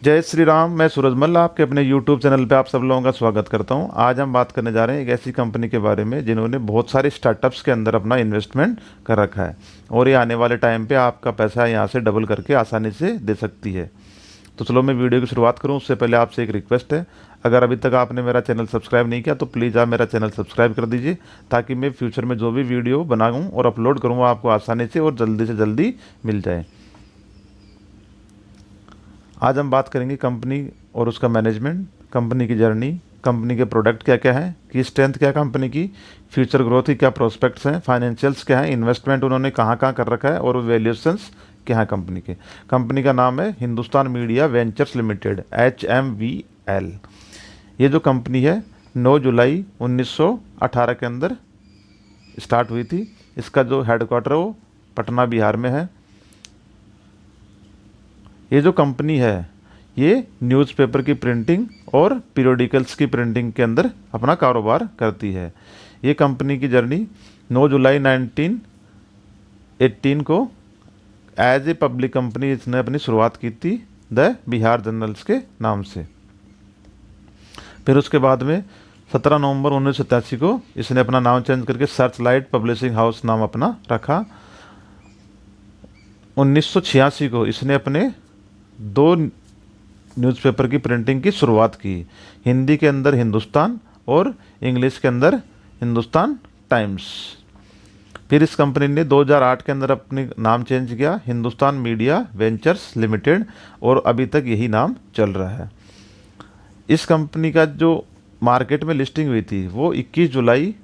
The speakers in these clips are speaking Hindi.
जय श्री राम। मैं सूरज मल्ल आपके अपने YouTube चैनल पे आप सब लोगों का स्वागत करता हूं। आज हम बात करने जा रहे हैं एक ऐसी कंपनी के बारे में जिन्होंने बहुत सारे स्टार्टअप्स के अंदर अपना इन्वेस्टमेंट कर रखा है और ये आने वाले टाइम पे आपका पैसा यहाँ से डबल करके आसानी से दे सकती है। तो चलो मैं वीडियो की शुरुआत करूँ उससे पहले आपसे एक रिक्वेस्ट है, अगर अभी तक आपने मेरा चैनल सब्सक्राइब नहीं किया तो प्लीज़ आप मेरा चैनल सब्सक्राइब कर दीजिए, ताकि मैं फ्यूचर में जो भी वीडियो बनाऊँ और अपलोड करूँ वो आपको आसानी से और जल्दी से जल्दी मिल जाए। आज हम बात करेंगे कंपनी और उसका मैनेजमेंट, कंपनी की जर्नी, कंपनी के प्रोडक्ट क्या क्या हैं, की स्ट्रेंथ क्या है कंपनी की, फ्यूचर ग्रोथ की क्या प्रोस्पेक्ट्स हैं, फाइनेंशियल्स क्या हैं, इन्वेस्टमेंट उन्होंने कहाँ कहाँ कर रखा है और वैल्यूएशंस क्या है कंपनी के। कंपनी का नाम है Hindustan media ventures limited, HMVL। ये जो कंपनी है 9 जुलाई 1918 के अंदर स्टार्ट हुई थी। इसका जो हेडक्वार्टर है वो पटना बिहार में है। ये जो कंपनी है ये न्यूज़पेपर की प्रिंटिंग और पीरियोडिकल्स की प्रिंटिंग के अंदर अपना कारोबार करती है। ये कंपनी की जर्नी 9 जुलाई 1918 को एज ए पब्लिक कंपनी इसने अपनी शुरुआत की थी द बिहार जर्नल्स के नाम से। फिर उसके बाद में 17 नवंबर 1987 को इसने अपना नाम चेंज करके सर्च लाइट पब्लिशिंग हाउस नाम अपना रखा। 1986 को इसने अपने 2 न्यूज़पेपर की प्रिंटिंग की शुरुआत की, हिंदी के अंदर हिंदुस्तान और इंग्लिश के अंदर हिंदुस्तान टाइम्स। फिर इस कंपनी ने 2008 के अंदर अपनी नाम चेंज किया हिंदुस्तान मीडिया वेंचर्स लिमिटेड और अभी तक यही नाम चल रहा है। इस कंपनी का जो मार्केट में लिस्टिंग हुई थी वो 21 जुलाई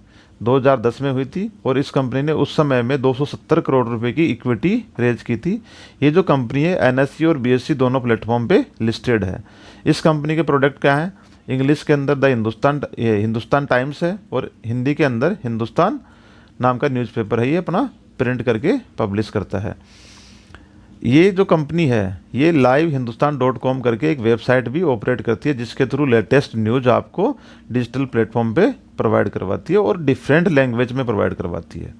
2010 में हुई थी और इस कंपनी ने उस समय में 270 करोड़ रुपए की इक्विटी रेज की थी। ये जो कंपनी है NSE और BSE दोनों प्लेटफॉर्म पे लिस्टेड है। इस कंपनी के प्रोडक्ट क्या हैं? इंग्लिश के अंदर द हिंदुस्तान टाइम्स है और हिंदी के अंदर हिंदुस्तान नाम का न्यूज़पेपर है, ये अपना प्रिंट करके पब्लिश करता है। ये जो कंपनी है ये livehindustanCom करके एक वेबसाइट भी ऑपरेट करती है, जिसके थ्रू लेटेस्ट न्यूज़ आपको डिजिटल प्लेटफॉर्म पे प्रोवाइड करवाती है और डिफरेंट लैंग्वेज में प्रोवाइड करवाती है।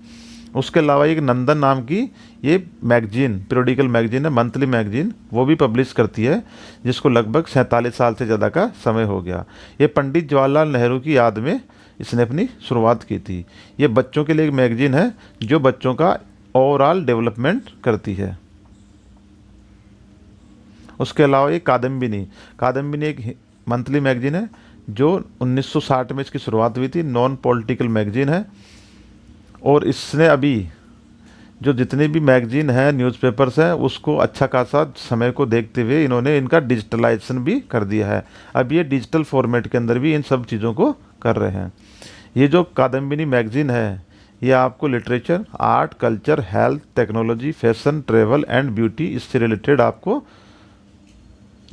उसके अलावा एक नंदन नाम की ये मैगजीन, पीरियोडिकल मैगजीन है, मंथली मैगजीन, वो भी पब्लिश करती है, जिसको लगभग 47 साल से ज़्यादा का समय हो गया। ये पंडित जवाहरलाल नेहरू की याद में इसने अपनी शुरुआत की थी। ये बच्चों के लिए एक मैगजीन है जो बच्चों का ओवरऑल डेवलपमेंट करती है। उसके अलावा ये कादम्बिनी एक मंथली मैगजीन है जो 1960 में इसकी शुरुआत हुई थी, नॉन पॉलिटिकल मैगजीन है और इसने अभी जो जितनी भी मैगजीन है न्यूज़पेपर्स हैं उसको अच्छा खासा समय को देखते हुए इन्होंने इनका डिजिटलाइजेशन भी कर दिया है। अब ये डिजिटल फॉर्मेट के अंदर भी इन सब चीज़ों को कर रहे हैं। ये जो कादम्बिनी मैगजीन है ये आपको literature, art, culture, health, technology, fashion, travel and beauty, इससे रिलेटेड आपको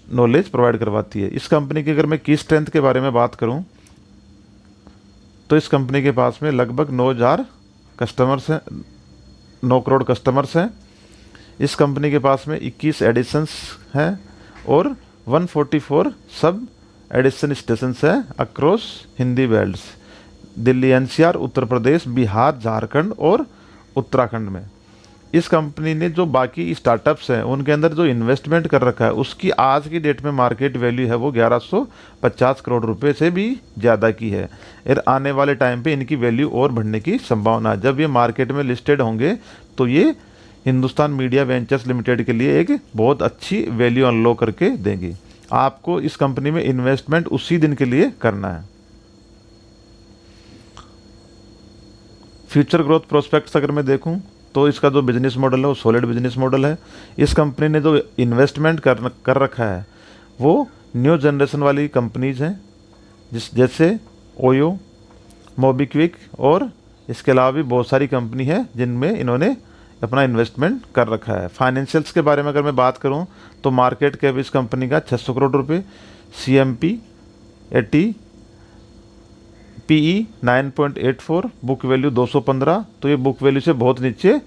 नॉलेज प्रोवाइड करवाती है। इस कंपनी की अगर मैं की स्ट्रेंथ के बारे में बात करूं तो इस कंपनी के पास में लगभग 9,000 कस्टमर्स हैं, 9 करोड़ कस्टमर्स हैं। इस कंपनी के पास में 21 एडिशंस हैं और 144 सब एडिशन स्टेशंस हैं across Hindi belts, Delhi NCR, Uttar Pradesh, Bihar, Jharkhand और उत्तराखंड में। इस कंपनी ने जो बाकी स्टार्टअप्स हैं उनके अंदर जो इन्वेस्टमेंट कर रखा है उसकी आज की डेट में मार्केट वैल्यू है वो 1150 करोड़ रुपए से भी ज़्यादा की है और आने वाले टाइम पे इनकी वैल्यू और बढ़ने की संभावना है। जब ये मार्केट में लिस्टेड होंगे तो ये हिंदुस्तान मीडिया वेंचर्स लिमिटेड के लिए एक बहुत अच्छी वैल्यू अनलॉक करके देंगी। आपको इस कंपनी में इन्वेस्टमेंट उसी दिन के लिए करना है। फ्यूचर ग्रोथ प्रोस्पेक्ट्स अगर मैं देखूं तो इसका जो बिजनेस मॉडल है वो सॉलिड बिजनेस मॉडल है। इस कंपनी ने जो इन्वेस्टमेंट कर रखा है वो न्यू जनरेशन वाली कंपनीज हैं, जैसे ओयो, मोबीक्विक और इसके अलावा भी बहुत सारी कंपनी है जिनमें इन्होंने अपना इन्वेस्टमेंट कर रखा है। फाइनेंशियल्स के बारे में अगर मैं बात करूं तो मार्केट कैप इस कंपनी का 600 करोड़ रुपये, CMP 80, PE 9.84, बुक वैल्यू 215, तो ये बुक वैल्यू से बहुत नीचे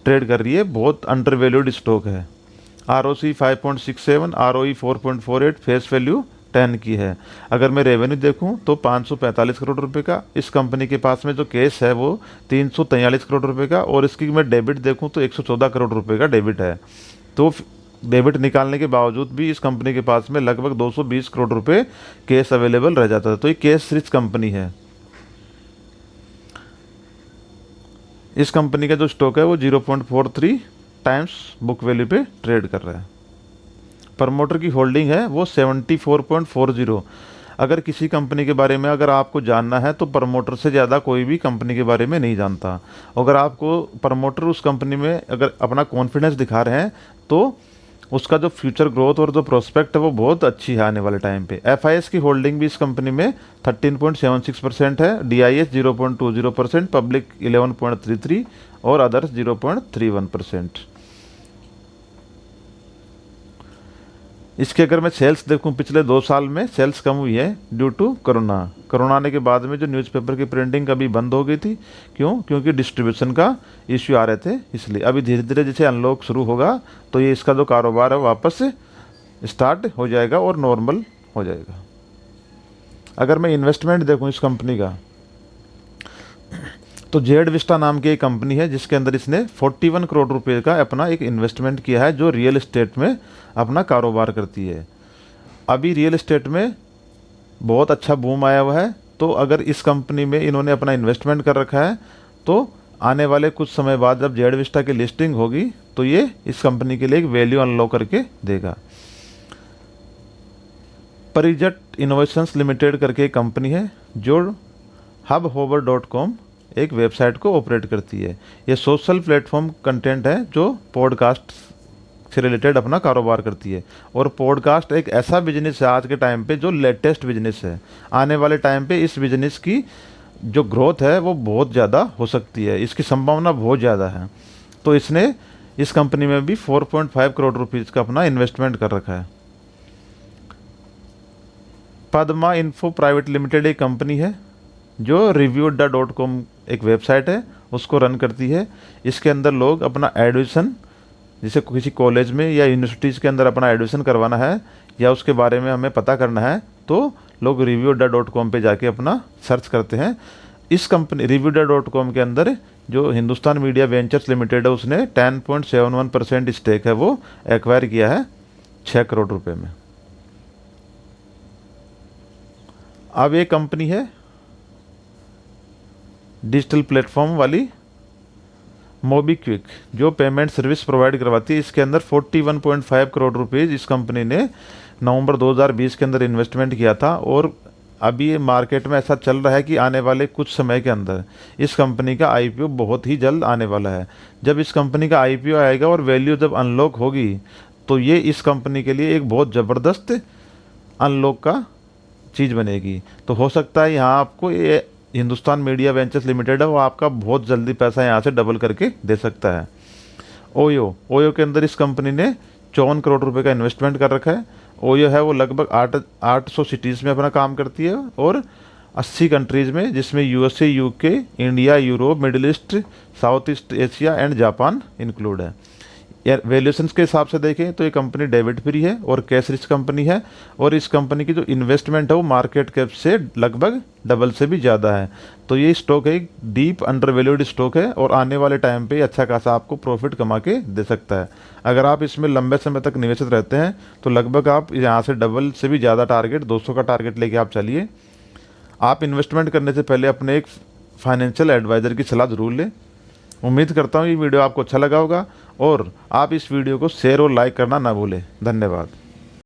ट्रेड कर रही है, बहुत अंडर वैल्यूड स्टॉक है। ROC 5.67, ROE 4.48, फेस वैल्यू 10 की है। अगर मैं रेवेन्यू देखूं तो 545 करोड़ रुपए का, इस कंपनी के पास में जो कैश है वो 343 करोड़ रुपए का और इसकी मैं डेबिट देखूं तो 114 करोड़ रुपए का डेबिट है। तो डेबिट निकालने के बावजूद भी इस कंपनी के पास में लगभग 220 करोड़ रुपए कैश अवेलेबल रह जाता था। तो ये कैश रिच कंपनी है। इस कंपनी का जो स्टॉक है वो 0.43 टाइम्स बुक वैल्यू पे ट्रेड कर रहा है। प्रमोटर की होल्डिंग है वो 74.40। अगर किसी कंपनी के बारे में अगर आपको जानना है तो प्रमोटर से ज़्यादा कोई भी कंपनी के बारे में नहीं जानता। अगर आपको प्रमोटर उस कंपनी में अगर अपना कॉन्फिडेंस दिखा रहे हैं तो उसका जो फ्यूचर ग्रोथ और जो प्रोस्पेक्ट है वो बहुत अच्छी है आने वाले टाइम पे। एफआईएस की होल्डिंग भी इस कंपनी में 13.76% है, डीआईएस 0.20%, पब्लिक 11.33 और अदर्स 0.31%। इसके अगर मैं सेल्स देखूं पिछले 2 साल में सेल्स कम हुई है ड्यू टू कोरोना आने के बाद में जो न्यूज़पेपर की प्रिंटिंग कभी बंद हो गई थी। क्यों? क्योंकि डिस्ट्रीब्यूशन का इश्यू आ रहे थे, इसलिए अभी धीरे धीरे जैसे अनलॉक शुरू होगा तो ये इसका जो कारोबार है वापस से स्टार्ट हो जाएगा और नॉर्मल हो जाएगा। अगर मैं इन्वेस्टमेंट देखूँ इस कंपनी का तो जेड विस्टा नाम की एक कंपनी है जिसके अंदर इसने 41 करोड़ रुपए का अपना एक इन्वेस्टमेंट किया है जो रियल एस्टेट में अपना कारोबार करती है। अभी रियल एस्टेट में बहुत अच्छा बूम आया हुआ है, तो अगर इस कंपनी में इन्होंने अपना इन्वेस्टमेंट कर रखा है तो आने वाले कुछ समय बाद जब जेड विस्टा की लिस्टिंग होगी तो ये इस कंपनी के लिए एक वैल्यू अनलॉक करके देगा। परिजट इनोवेशंस लिमिटेड करके एक कंपनी है जो hubhover.com एक वेबसाइट को ऑपरेट करती है। ये सोशल प्लेटफॉर्म कंटेंट है जो पॉडकास्ट से रिलेटेड अपना कारोबार करती है। और पॉडकास्ट एक ऐसा बिजनेस है आज के टाइम पे जो लेटेस्ट बिजनेस है। आने वाले टाइम पे इस बिजनेस की जो ग्रोथ है वो बहुत ज़्यादा हो सकती है, इसकी संभावना बहुत ज़्यादा है। तो इसने इस कंपनी में भी 4.5 करोड़ रुपीज़ का अपना इन्वेस्टमेंट कर रखा है। पद्मा इन्फो प्राइवेट लिमिटेड एक कंपनी है जो reviewda.com एक वेबसाइट है उसको रन करती है। इसके अंदर लोग अपना एडमिशन जैसे किसी कॉलेज में या यूनिवर्सिटीज़ के अंदर अपना एडमिशन करवाना है या उसके बारे में हमें पता करना है तो लोग reviewda.com पे जाके अपना सर्च करते हैं। इस कंपनी reviewda.com के अंदर जो हिंदुस्तान मीडिया वेंचर्स लिमिटेड है उसने 10.71% स्टेक है वो एक्वायर किया है 6 करोड़ रुपए में। अब ये कंपनी है डिजिटल प्लेटफॉर्म वाली मोबीक्विक जो पेमेंट सर्विस प्रोवाइड करवाती है। इसके अंदर 41.5 करोड़ रुपीज़ इस कंपनी ने नवंबर 2020 के अंदर इन्वेस्टमेंट किया था। और अभी ये मार्केट में ऐसा चल रहा है कि आने वाले कुछ समय के अंदर इस कंपनी का आईपीओ बहुत ही जल्द आने वाला है। जब इस कंपनी का आईपीओ आएगा और वैल्यू जब अनलॉक होगी तो ये इस कंपनी के लिए एक बहुत ज़बरदस्त अनलॉक का चीज़ बनेगी। तो हो सकता है यहाँ आपको ये हिंदुस्तान मीडिया वेंचर्स लिमिटेड है वो आपका बहुत जल्दी पैसा यहाँ से डबल करके दे सकता है। ओयो के अंदर इस कंपनी ने 54 करोड़ रुपए का इन्वेस्टमेंट कर रखा है। ओयो है वो लगभग 800 सिटीज़ में अपना काम करती है और 80 कंट्रीज़ में जिसमें USA, UK, India, Europe, middle east, south east Asia and Japan include है। यार वैल्यूएशंस के हिसाब से देखें तो ये कंपनी डेबिट फ्री है और कैश रिच कंपनी है और इस कंपनी की जो इन्वेस्टमेंट है वो मार्केट कैप से लगभग डबल से भी ज़्यादा है। तो ये स्टॉक है एक डीप अंडर वैल्यूड स्टॉक है और आने वाले टाइम पे अच्छा खासा आपको प्रॉफिट कमा के दे सकता है। अगर आप इसमें लंबे समय तक निवेशित रहते हैं तो लगभग आप यहाँ से डबल से भी ज़्यादा टारगेट 200 का टारगेट लेके आप चलिए। आप इन्वेस्टमेंट करने से पहले अपने एक फाइनेंशियल एडवाइज़र की सलाह ज़रूर लें। उम्मीद करता हूँ ये वीडियो आपको अच्छा लगा होगा और आप इस वीडियो को शेयर और लाइक करना ना भूलें। धन्यवाद।